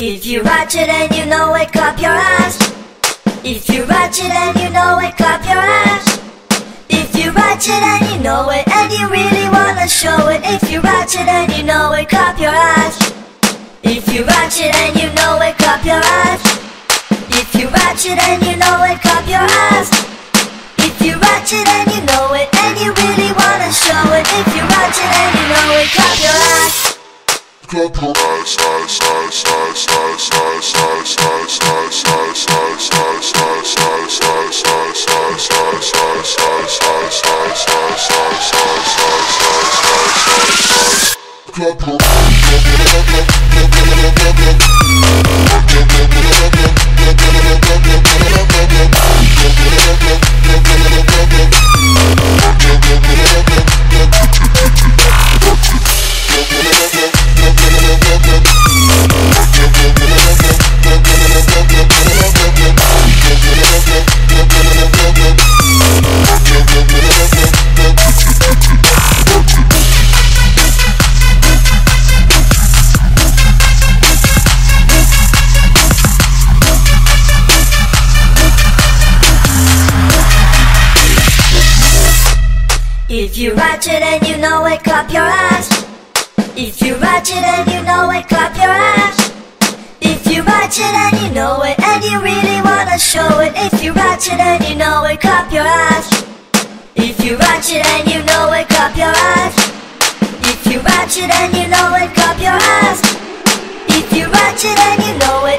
If you watch it and you know it, clap your hands. If you watch it and you know it, clap your hands. If you watch it and you know it, and you really wanna show it. If you watch it and you know it, clap your hands. If you watch it and you know it, clap your hands. If you watch it and you know it, clap your hands. If you watch it and you know it, and you really wanna show it. If you watch it and you know it, clap your hands. Clap your hands, If you watch it and you know it, clap your hands. If you watch it and you know it, clap your hands. If you watch it and you know it, and you really wanna show it. If you watch it and you know it, clap your hands. If you watch it and you know it, clap your hands. If you watch it and you know it, clap your hands. If you watch it and you know it.